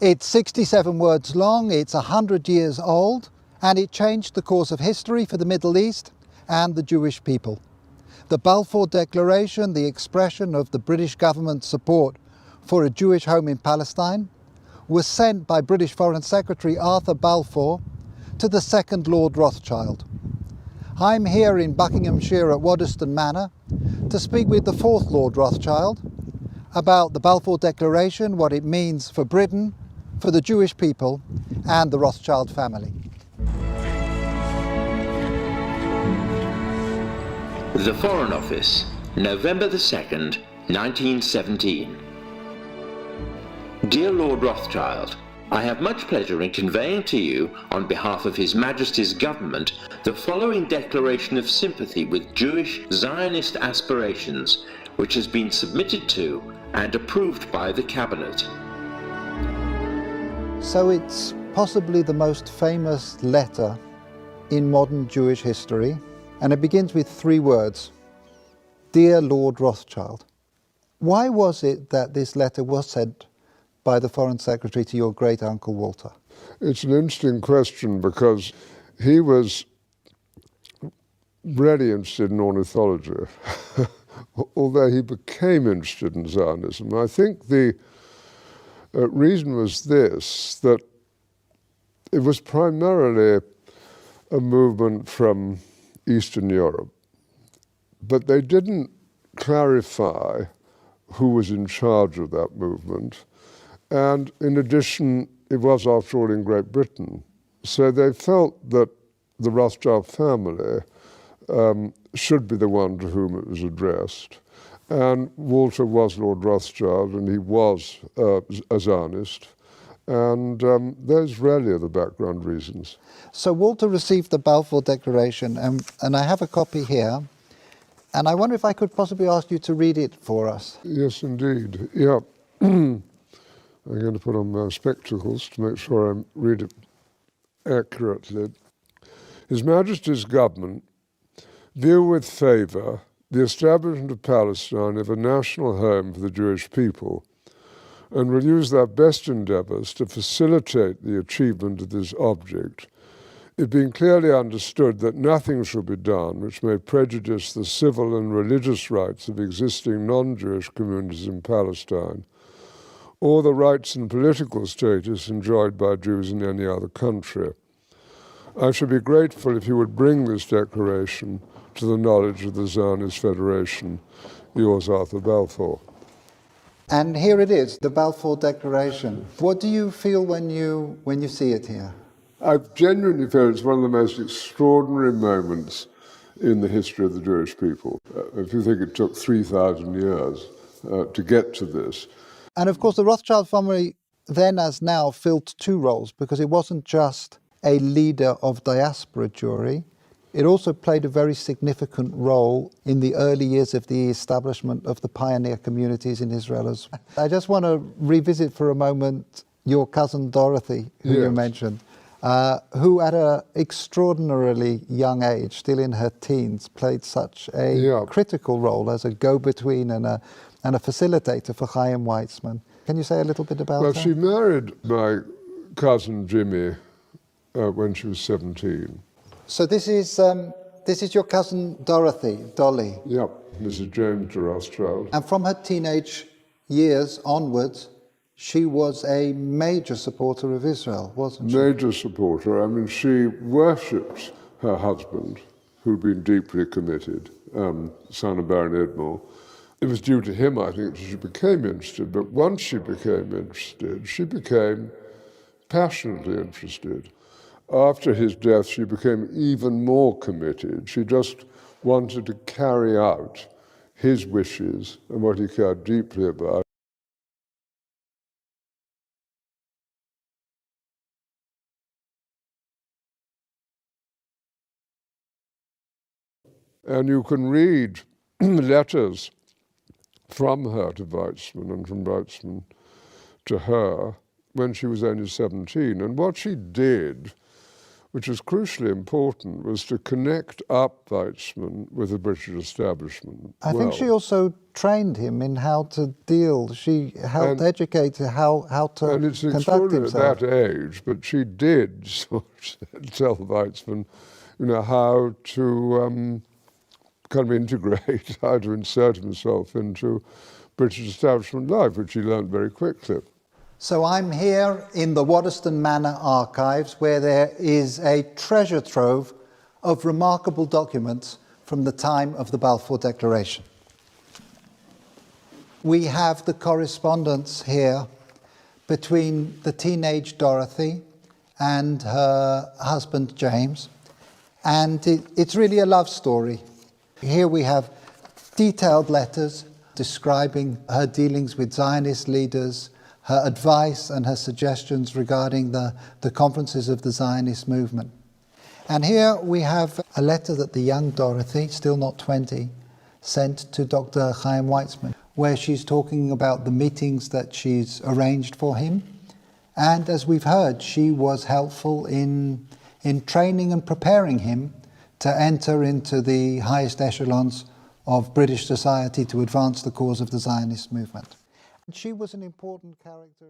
It's 67 words long, it's 100 years old, and it changed the course of history for the Middle East and the Jewish people. The Balfour Declaration, the expression of the British government's support for a Jewish home in Palestine, was sent by British Foreign Secretary Arthur Balfour to the second Lord Rothschild. I'm here in Buckinghamshire at Waddesdon Manor to speak with the fourth Lord Rothschild about the Balfour Declaration, what it means for Britain, for the Jewish people and the Rothschild family. The Foreign Office, November the 2nd, 1917. Dear Lord Rothschild, I have much pleasure in conveying to you, on behalf of His Majesty's Government, the following declaration of sympathy with Jewish Zionist aspirations, which has been submitted to and approved by the Cabinet. So it's possibly the most famous letter in modern Jewish history, and it begins with 3 words: Dear Lord Rothschild. Why was it that this letter was sent by the Foreign Secretary to your great-uncle Walter? It's an interesting question because he was really interested in ornithology, although he became interested in Zionism. I think the reason was this, that it was primarily a movement from Eastern Europe, but they didn't clarify who was in charge of that movement. And in addition, it was, after all, in Great Britain. So they felt that the Rothschild family should be the one to whom it was addressed. And Walter was Lord Rothschild, and he was a Zionist. And those really are the background reasons. So Walter received the Balfour Declaration, and I have a copy here. And I wonder if I could possibly ask you to read it for us. Yes, indeed. Yeah. I'm going to put on my spectacles to make sure I read it accurately. His Majesty's Government view with favour the establishment of Palestine as a national home for the Jewish people, and will use their best endeavours to facilitate the achievement of this object, it being clearly understood that nothing shall be done which may prejudice the civil and religious rights of existing non-Jewish communities in Palestine, or the rights and political status enjoyed by Jews in any other country. I should be grateful if you would bring this declaration to the knowledge of the Zionist Federation. Yours, Arthur Balfour. And here it is, the Balfour Declaration. What do you feel when you see it here? I genuinely feel it's one of the most extraordinary moments in the history of the Jewish people. If you think it took 3,000 years to get to this. And of course, the Rothschild family then as now filled 2 roles, because it wasn't just a leader of diaspora Jewry, it also played a very significant role in the early years of the establishment of the pioneer communities in Israel. I just want to revisit for a moment your cousin Dorothy, who you mentioned, who at an extraordinarily young age, still in her teens, played such a critical role as a go-between and a facilitator for Chaim Weizmann. Can you say a little bit about her? Well, she married my cousin Jimmy when she was 17. So this is your cousin Dorothy, Dolly. Yep, Mrs. James de Rothschild. And from her teenage years onwards, she was a major supporter of Israel, wasn't she? Major supporter. I mean, she worshipped her husband, who'd been deeply committed, son of Baron Edmore. It was due to him, I think, that she became interested. But once she became interested, she became passionately interested. After his death, she became even more committed. She just wanted to carry out his wishes and what he cared deeply about. And you can read letters from her to Weizmann and from Weizmann to her when she was only 17. And what she did which was crucially important, was to connect up Weizmann with the British establishment. I think she also trained him in how to deal. She helped educate him how to and it's conduct extraordinary himself. at that age, but she did sort of tell Weizmann, how to kind of integrate, how to insert himself into British establishment life, which he learned very quickly. So I'm here in the Waddesdon Manor archives, where there is a treasure trove of remarkable documents from the time of the Balfour Declaration. We have the correspondence here between the teenage Dorothy and her husband James, and it's really a love story. Here we have detailed letters describing her dealings with Zionist leaders, her advice and her suggestions regarding the conferences of the Zionist movement. And here we have a letter that the young Dorothy, still not 20, sent to Dr. Chaim Weizmann, where she's talking about the meetings that she's arranged for him. And as we've heard, she was helpful in training and preparing him to enter into the highest echelons of British society to advance the cause of the Zionist movement. She was an important character.